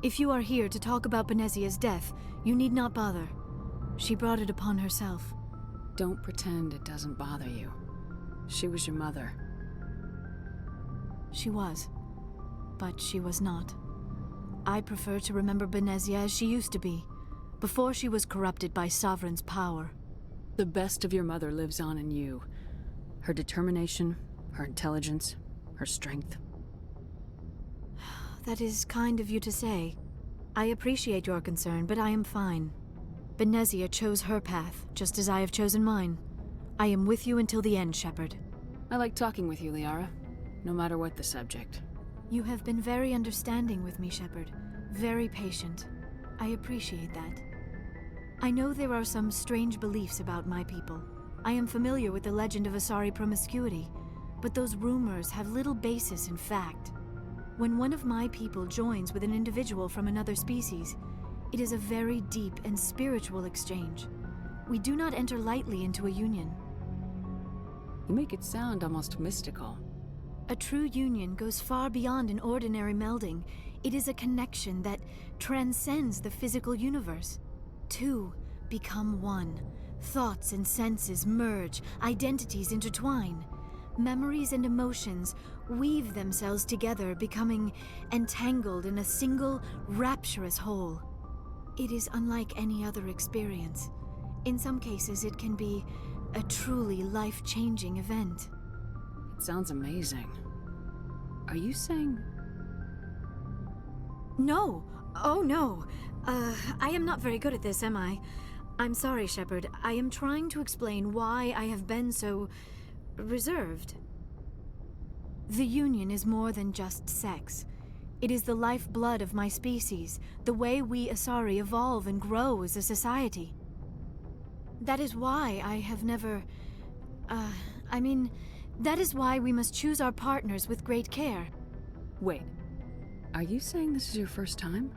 If you are here to talk about Benezia's death, you need not bother. She brought it upon herself. Don't pretend it doesn't bother you. She was your mother. She was. But she was not. I prefer to remember Benezia as she used to be, before she was corrupted by Sovereign's power. The best of your mother lives on in you. Her determination, her intelligence, her strength. That is kind of you to say. I appreciate your concern, but I am fine. Benezia chose her path, just as I have chosen mine. I am with you until the end, Shepard. I like talking with you, Liara, no matter what the subject. You have been very understanding with me, Shepard. Very patient. I appreciate that. I know there are some strange beliefs about my people. I am familiar with the legend of ASSari Promiscuity, but those rumors have little basis in fact. When one of my people joins with an individual from another species, it is a very deep and spiritual exchange. We do not enter lightly into a union. You make it sound almost mystical. A true union goes far beyond an ordinary melding. It is a connection that transcends the physical universe. Two become one. Thoughts and senses merge, identities intertwine. Memories and emotions weave themselves together, becoming entangled in a single, rapturous whole. It is unlike any other experience. In some cases, it can be a truly life-changing event. It sounds amazing. Are you saying... No! Oh no! I am not very good at this, am I? I'm sorry, Shepard. I am trying to explain why I have been so... reserved. The Union is more than just sex. It is the lifeblood of my species, the way we ASSari evolve and grow as a society. That is why I have never... that is why we must choose our partners with great care. Wait, are you saying this is your first time?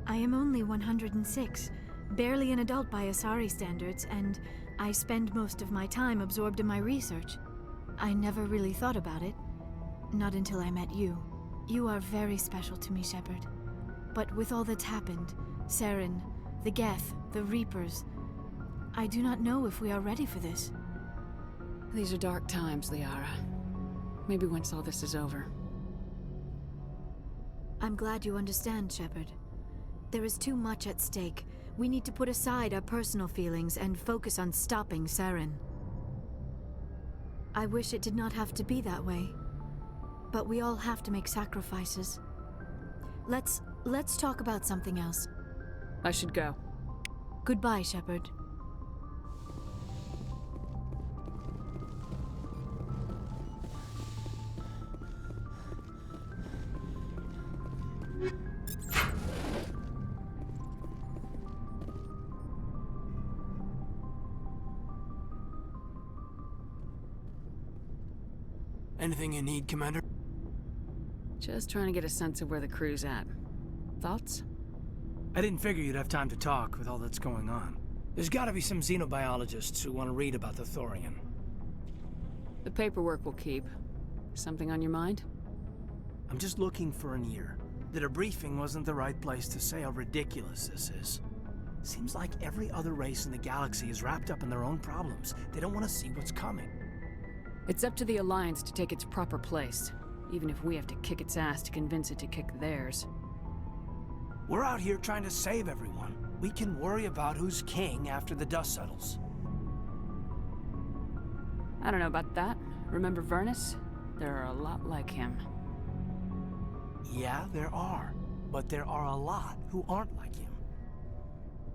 I am only 106, barely an adult by ASSari standards, and I spend most of my time absorbed in my research. I never really thought about it. Not until I met you. You are very special to me, Shepard. But with all that's happened, Saren, the Geth, the Reapers, I do not know if we are ready for this. These are dark times, Liara. Maybe once all this is over. I'm glad you understand, Shepard. There is too much at stake. We need to put aside our personal feelings and focus on stopping Saren. I wish it did not have to be that way. But we all have to make sacrifices. Let's talk about something else. I should go. Goodbye, Shepard. Anything you need, Commander? Just trying to get a sense of where the crew's at. Thoughts? I didn't figure you'd have time to talk with all that's going on. There's gotta be some xenobiologists who want to read about the Thorian. The paperwork will keep. Something on your mind? I'm just looking for an ear. The debriefing wasn't the right place to say how ridiculous this is. Seems like every other race in the galaxy is wrapped up in their own problems. They don't want to see what's coming. It's up to the Alliance to take its proper place, even if we have to kick its ass to convince it to kick theirs. We're out here trying to save everyone. We can worry about who's king after the dust settles. I don't know about that. Remember Vernus? There are a lot like him. Yeah, there are. But there are a lot who aren't like him.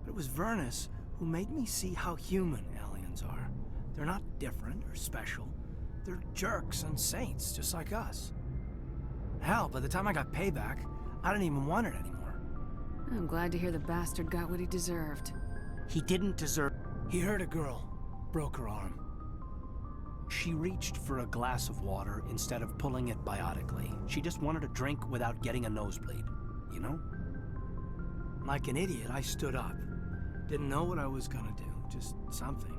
But it was Vernus who made me see how human aliens are. They're not different or special. They're jerks and saints, just like us. Hell, by the time I got payback, I didn't even want it anymore. I'm glad to hear the bastard got what he deserved. He didn't deserve... He hurt a girl, broke her arm. She reached for a glass of water instead of pulling it biotically. She just wanted a drink without getting a nosebleed, you know? Like an idiot, I stood up. Didn't know what I was gonna do, just something.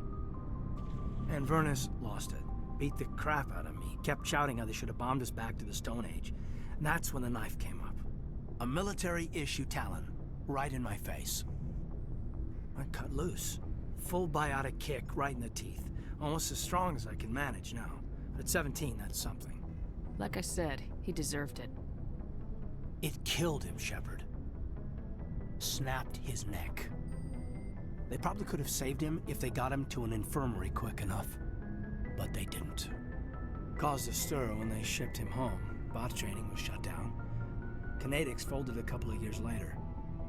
And Vernus lost it. Beat the crap out of me. Kept shouting how they should have bombed us back to the Stone Age. And that's when the knife came up. A military-issue talon, right in my face. I cut loose. Full biotic kick right in the teeth. Almost as strong as I can manage now. But at 17, that's something. Like I said, he deserved it. It killed him, Shepard. Snapped his neck. They probably could have saved him if they got him to an infirmary quick enough. But they didn't. Caused a stir when they shipped him home. Bot training was shut down. Kinetics folded a couple of years later.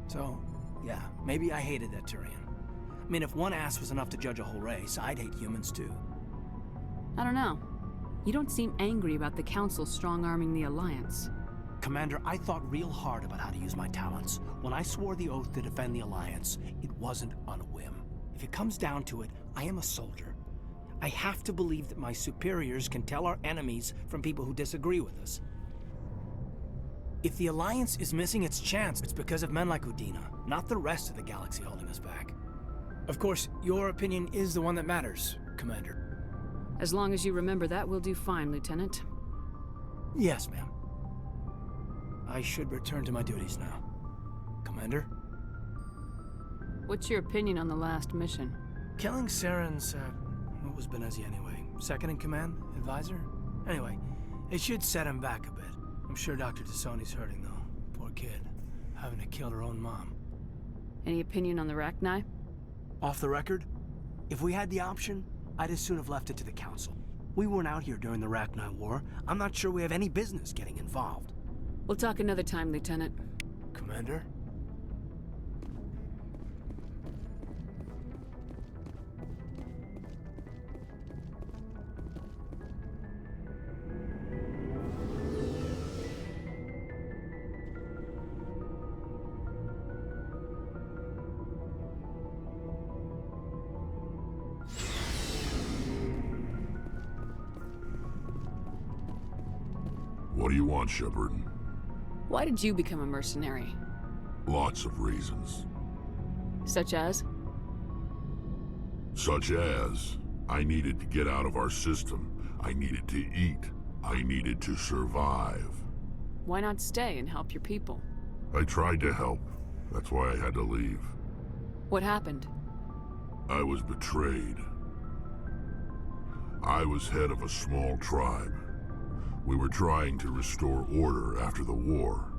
So, yeah, maybe I hated that Turian. I mean, if one ass was enough to judge a whole race, I'd hate humans too. I don't know. You don't seem angry about the Council strong-arming the Alliance. Commander, I thought real hard about how to use my talents. When I swore the oath to defend the Alliance, it wasn't on a whim. If it comes down to it, I am a soldier. I have to believe that my superiors can tell our enemies from people who disagree with us. If the Alliance is missing its chance, it's because of men like Udina, not the rest of the galaxy holding us back. Of course, your opinion is the one that matters, Commander. As long as you remember that, we'll do fine, Lieutenant. Yes, ma'am. I should return to my duties now. Commander? What's your opinion on the last mission? Killing Saren's, what was Benezi anyway? Second in command? Advisor? Anyway, it should set him back a bit. I'm sure Dr. Tassoni's hurting, though. Poor kid. Having to kill her own mom. Any opinion on the Rachni? Off the record? If we had the option, I'd as soon have left it to the Council. We weren't out here during the Rachni War. I'm not sure we have any business getting involved. We'll talk another time, Lieutenant. Commander? What do you want, Shepard? Why did you become a mercenary? Lots of reasons. Such as? Such as, I needed to get out of our system. I needed to eat. I needed to survive. Why not stay and help your people? I tried to help. That's why I had to leave. What happened? I was betrayed. I was head of a small tribe. We were trying to restore order after the war,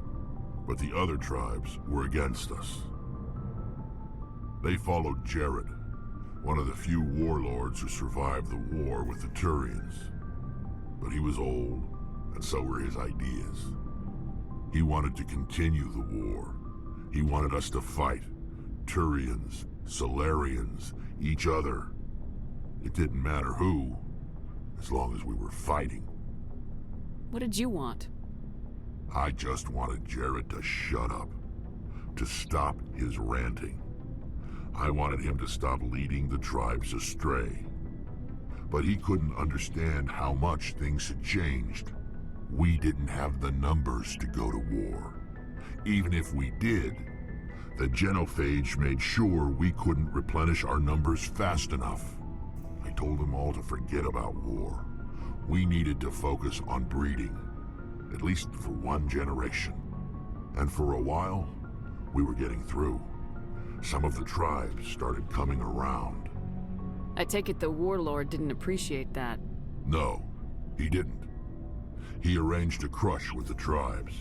but the other tribes were against us. They followed Jared, one of the few warlords who survived the war with the Turians. But he was old, and so were his ideas. He wanted to continue the war. He wanted us to fight. Turians, Solarians, each other. It didn't matter who, as long as we were fighting. What did you want? I just wanted Jared to shut up, to stop his ranting. I wanted him to stop leading the tribes astray. But he couldn't understand how much things had changed. We didn't have the numbers to go to war. Even if we did, the genophage made sure we couldn't replenish our numbers fast enough. I told them all to forget about war. We needed to focus on breeding, at least for one generation. And for a while, we were getting through. Some of the tribes started coming around. I take it the warlord didn't appreciate that. No, he didn't. He arranged a crush with the tribes,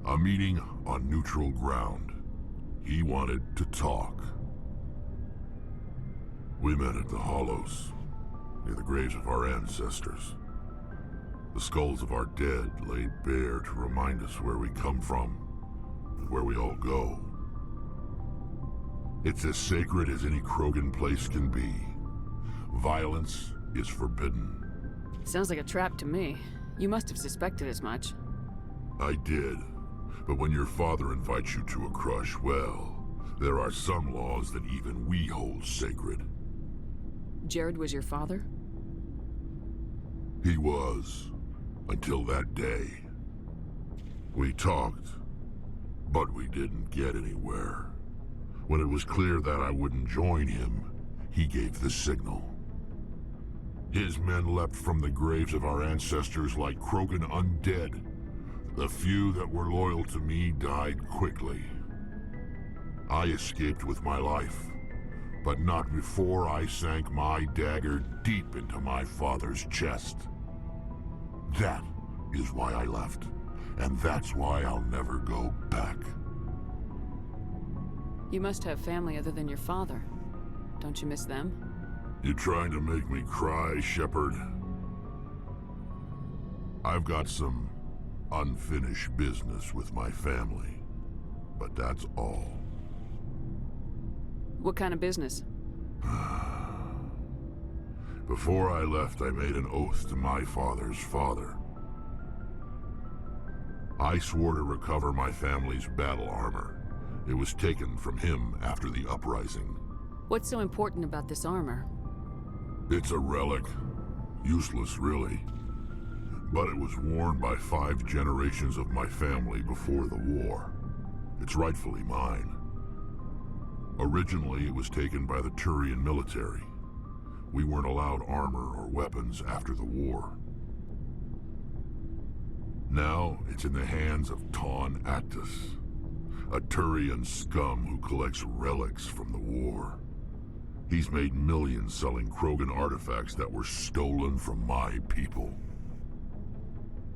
a meeting on neutral ground. He wanted to talk. We met at the Hollows, near the graves of our ancestors. The skulls of our dead laid bare to remind us where we come from, and where we all go. It's as sacred as any Krogan place can be. Violence is forbidden. Sounds like a trap to me. You must have suspected as much. I did. But when your father invites you to a crush, well, There are some laws that even we hold sacred. Jared was your father? He was, until that day. We talked, but we didn't get anywhere. When it was clear that I wouldn't join him, he gave the signal. His men leapt from the graves of our ancestors like Krogan undead. The few that were loyal to me died quickly. I escaped with my life, but not before I sank my dagger deep into my father's chest. That is why I left, and that's why I'll never go back. You must have family other than your father. Don't you miss them? You trying to make me cry, Shepard? I've got some unfinished business with my family, but that's all. What kind of business? Before I left, I made an oath to my father's father. I swore to recover my family's battle armor. It was taken from him after the uprising. What's so important about this armor? It's a relic. Useless, really. But it was worn by 5 generations of my family before the war. It's rightfully mine. Originally, it was taken by the Turian military. We weren't allowed armor or weapons after the war. Now, it's in the hands of Taun Actus, a Turian scum who collects relics from the war. He's made millions selling Krogan artifacts that were stolen from my people.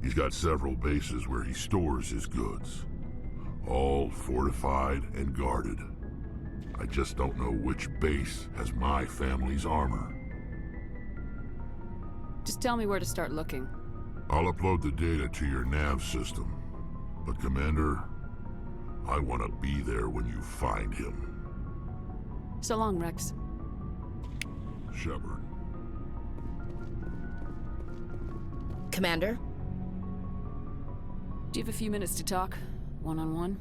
He's got several bases where he stores his goods, all fortified and guarded. I just don't know which base has my family's armor. Just tell me where to start looking. I'll upload the data to your nav system. But Commander, I want to be there when you find him. So long, Rex. Shepard. Commander? Do you have a few minutes to talk? One-on-one?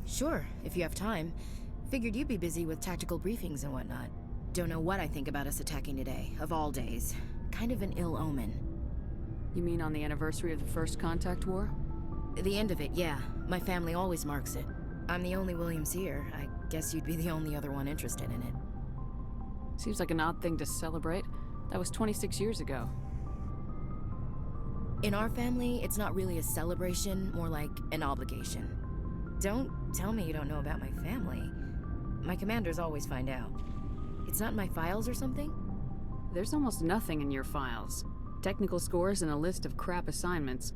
Sure, if you have time. Figured you'd be busy with tactical briefings and whatnot. Don't know what I think about us attacking today, of all days. Kind of an ill omen. You mean on the anniversary of the First Contact War? The end of it, yeah. My family always marks it. I'm the only Williams here. I guess you'd be the only other one interested in it. Seems like an odd thing to celebrate. That was 26 years ago. In our family, it's not really a celebration, more like an obligation. Don't tell me you don't know about my family. My commanders always find out. It's not in my files or something? There's almost nothing in your files. Technical scores and a list of crap assignments.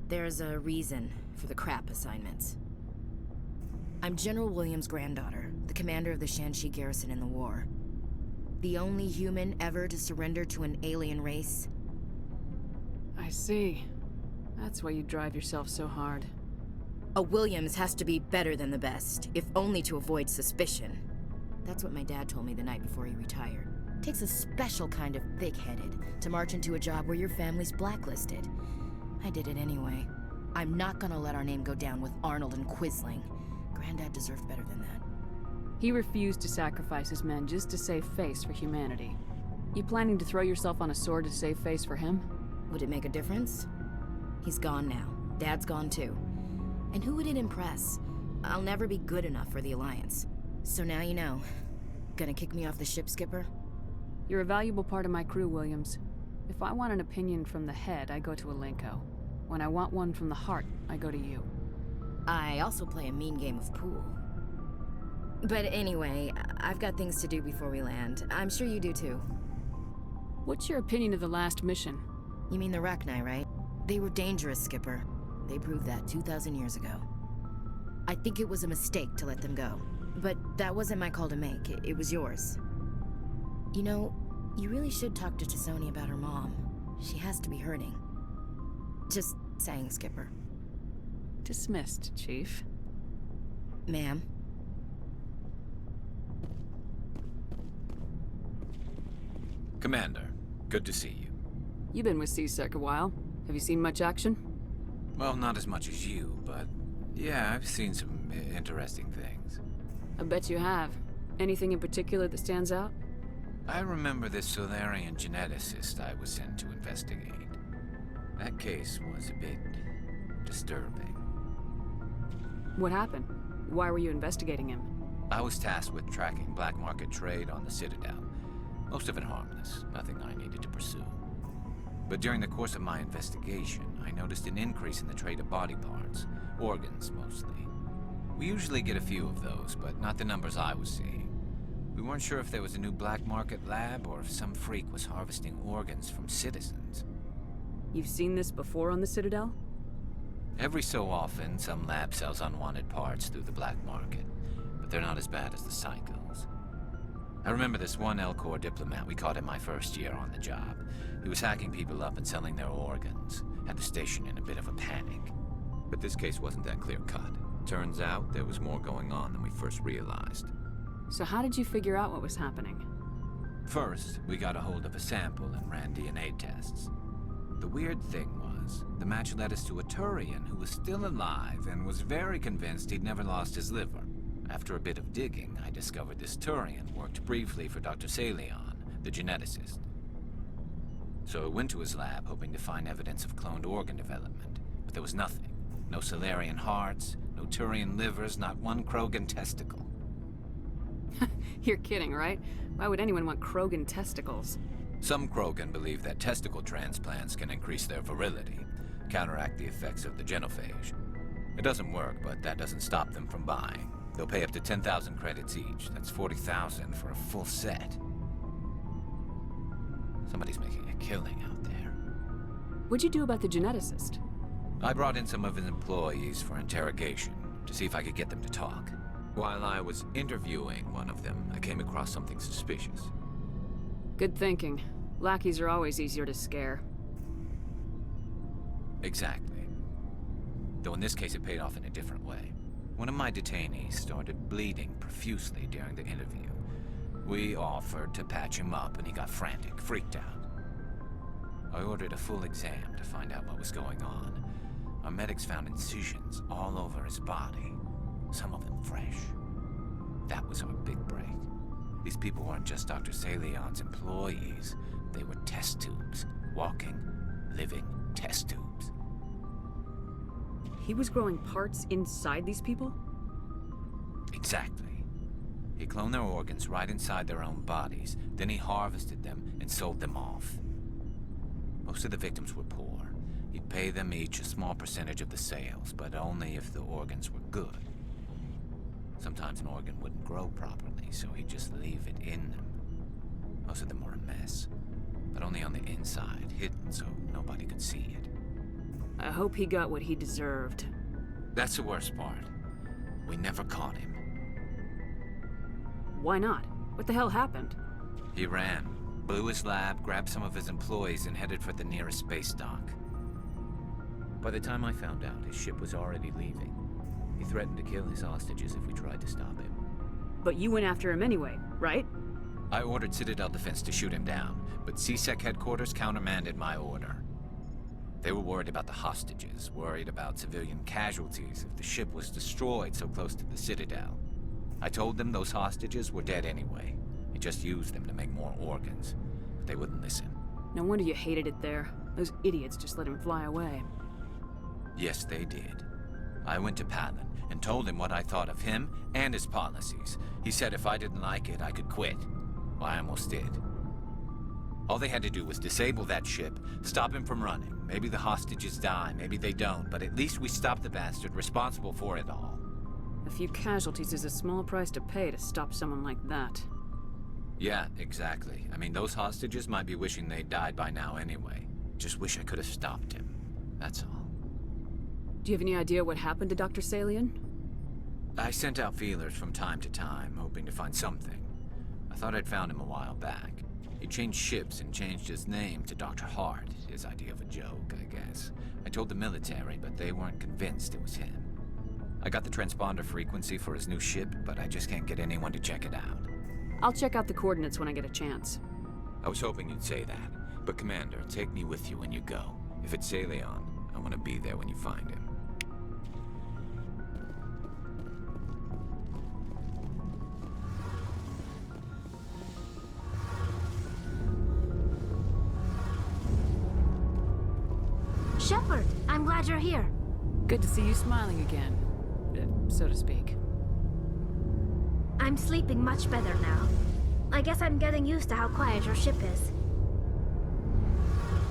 There's a reason for the crap assignments. I'm General Williams' granddaughter, the commander of the Shanxi garrison in the war. The only human ever to surrender to an alien race. I see. That's why you drive yourself so hard. A Williams has to be better than the best, if only to avoid suspicion. That's what my dad told me the night before he retired. Takes a special kind of thick-headed to march into a job where your family's blacklisted. I did it anyway. I'm not gonna let our name go down with Arnold and Quisling. Granddad deserved better than that. He refused to sacrifice his men just to save face for humanity. You planning to throw yourself on a sword to save face for him? Would it make a difference? He's gone now. Dad's gone too. And who would it impress? I'll never be good enough for the Alliance. So now you know. Gonna kick me off the ship, Skipper? You're a valuable part of my crew, Williams. If I want an opinion from the head, I go to Alenko. When I want one from the heart, I go to you. I also play a mean game of pool. But anyway, I've got things to do before we land. I'm sure you do too. What's your opinion of the last mission? You mean the Rachni, right? They were dangerous, Skipper. They proved that 2,000 years ago. I think it was a mistake to let them go. But that wasn't my call to make. It was yours. You know, you really should talk to T'Soni about her mom. She has to be hurting. Just saying, Skipper. Dismissed, Chief. Ma'am. Commander, good to see you. You've been with CSEC a while. Have you seen much action? Well, not as much as you, but yeah, I've seen some interesting things. I bet you have. Anything in particular that stands out? I remember this Solarian geneticist I was sent to investigate. That case was a bit disturbing. What happened? Why were you investigating him? I was tasked with tracking black market trade on the Citadel. Most of it harmless, nothing I needed to pursue. But during the course of my investigation, I noticed an increase in the trade of body parts, organs mostly. We usually get a few of those, but not the numbers I was seeing. We weren't sure if there was a new black market lab or if some freak was harvesting organs from citizens. You've seen this before on the Citadel? Every so often, some lab sells unwanted parts through the black market, but they're not as bad as the cycles. I remember this one L-Corps diplomat we caught in my first year on the job. He was hacking people up and selling their organs, had the station in a bit of a panic. But this case wasn't that clear-cut. Turns out there was more going on than we first realized. So how did you figure out what was happening? First, we got a hold of a sample and ran DNA tests. The weird thing was, the match led us to a Turian who was still alive and was very convinced he'd never lost his liver. After a bit of digging, I discovered this Turian worked briefly for Dr. Salion, the geneticist. So I went to his lab hoping to find evidence of cloned organ development, but there was nothing. No Solarian hearts, no Turian livers, not one Krogan testicle. You're kidding, right? Why would anyone want Krogan testicles? Some Krogan believe that testicle transplants can increase their virility, counteract the effects of the genophage. It doesn't work, but that doesn't stop them from buying. They'll pay up to 10,000 credits each. That's 40,000 for a full set. Somebody's making a killing out there. What'd you do about the geneticist? I brought in some of his employees for interrogation, to see if I could get them to talk. While I was interviewing one of them, I came across something suspicious. Good thinking. Lackeys are always easier to scare. Exactly. Though in this case it paid off in a different way. One of my detainees started bleeding profusely during the interview. We offered to patch him up and he got frantic, freaked out. I ordered a full exam to find out what was going on. Our medics found incisions all over his body, some of them fresh. That was our big break. These people weren't just Dr. Salion's employees. They were test tubes. Walking, living test tubes. He was growing parts inside these people? Exactly. He cloned their organs right inside their own bodies. Then he harvested them and sold them off. Most of the victims were poor. He'd pay them each a small percentage of the sales, but only if the organs were good. Sometimes an organ wouldn't grow properly, so he'd just leave it in them. Most of them were a mess, but only on the inside, hidden so nobody could see it. I hope he got what he deserved. That's the worst part. We never caught him. Why not? What the hell happened? He ran, blew his lab, grabbed some of his employees, and headed for the nearest space dock. By the time I found out, his ship was already leaving. He threatened to kill his hostages if we tried to stop him. But you went after him anyway, right? I ordered Citadel Defense to shoot him down, but CSEC headquarters countermanded my order. They were worried about the hostages, worried about civilian casualties if the ship was destroyed so close to the Citadel. I told them those hostages were dead anyway. He just used them to make more organs, but they wouldn't listen. No wonder you hated it there. Those idiots just let him fly away. Yes, they did. I went to Palin and told him what I thought of him and his policies. He said if I didn't like it, I could quit. Well, I almost did. All they had to do was disable that ship, stop him from running. Maybe the hostages die, maybe they don't, but at least we stopped the bastard responsible for it all. A few casualties is a small price to pay to stop someone like that. Yeah, exactly. I mean, those hostages might be wishing they'd died by now anyway. Just wish I could have stopped him. That's all. Do you have any idea what happened to Dr. Salion? I sent out feelers from time to time, hoping to find something. I thought I'd found him a while back. He changed ships and changed his name to Dr. Hart, his idea of a joke, I guess. I told the military, but they weren't convinced it was him. I got the transponder frequency for his new ship, but I just can't get anyone to check it out. I'll check out the coordinates when I get a chance. I was hoping you'd say that. But Commander, take me with you when you go. If it's Salion, I want to be there when you find him. Shepard, I'm glad you're here. Good to see you smiling again, so to speak. I'm sleeping much better now. I guess I'm getting used to how quiet your ship is.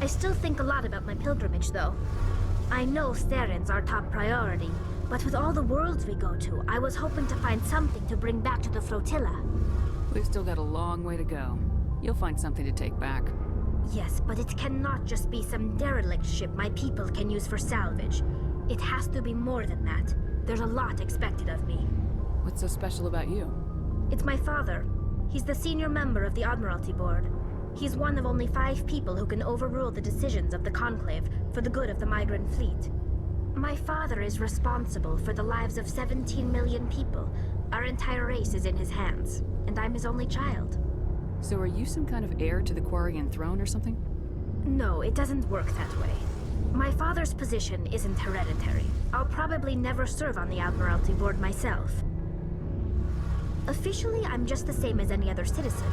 I still think a lot about my pilgrimage, though. I know Saren's our top priority, but with all the worlds we go to, I was hoping to find something to bring back to the flotilla. We've still got a long way to go. You'll find something to take back. Yes, but it cannot just be some derelict ship my people can use for salvage. It has to be more than that. There's a lot expected of me. What's so special about you? It's my father. He's the senior member of the Admiralty Board. He's one of only 5 people who can overrule the decisions of the Conclave for the good of the migrant fleet. My father is responsible for the lives of 17 million people. Our entire race is in his hands, and I'm his only child. So are you some kind of heir to the Quarian throne or something? No, it doesn't work that way. My father's position isn't hereditary. I'll probably never serve on the Admiralty Board myself. Officially, I'm just the same as any other citizen.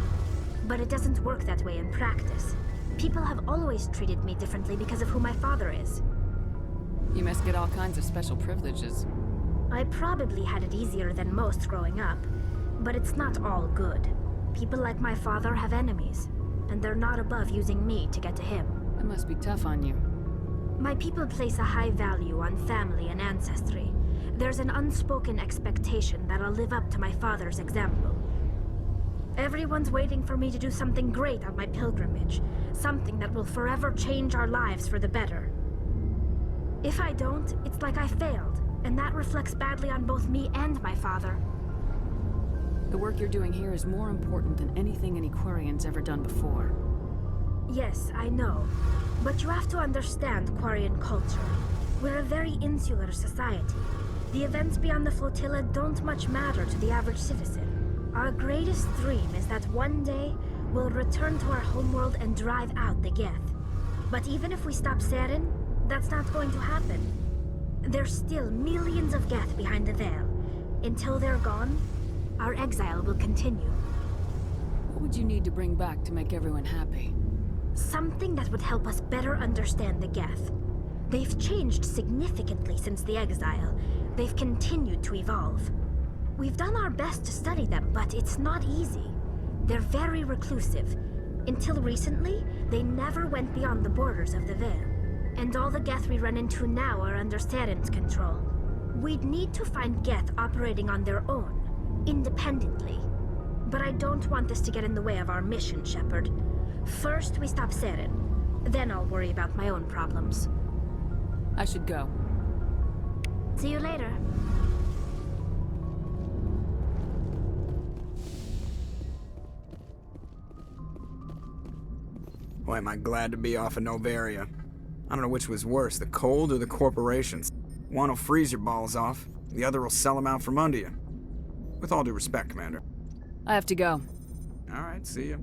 But it doesn't work that way in practice. People have always treated me differently because of who my father is. You must get all kinds of special privileges. I probably had it easier than most growing up, but it's not all good. People like my father have enemies, and they're not above using me to get to him. It must be tough on you. My people place a high value on family and ancestry. There's an unspoken expectation that I'll live up to my father's example. Everyone's waiting for me to do something great on my pilgrimage, something that will forever change our lives for the better. If I don't, it's like I failed, and that reflects badly on both me and my father. The work you're doing here is more important than anything any Quarian's ever done before. Yes, I know. But you have to understand Quarian culture. We're a very insular society. The events beyond the flotilla don't much matter to the average citizen. Our greatest dream is that one day, we'll return to our homeworld and drive out the Geth. But even if we stop Saren, that's not going to happen. There's still millions of Geth behind the veil. Until they're gone, our exile will continue. What would you need to bring back to make everyone happy? Something that would help us better understand the Geth. They've changed significantly since the exile. They've continued to evolve. We've done our best to study them, but it's not easy. They're very reclusive. Until recently, they never went beyond the borders of the Veil. And all the Geth we run into now are under Saren's control. We'd need to find Geth operating on their own, independently. But I don't want this to get in the way of our mission, Shepard. First, we stop Saren. Then I'll worry about my own problems. I should go. See you later. Boy, am I glad to be off of Novaria. I don't know which was worse, the cold or the corporations. One will freeze your balls off, the other will sell them out from under you. With all due respect, Commander. I have to go. All right, see ya.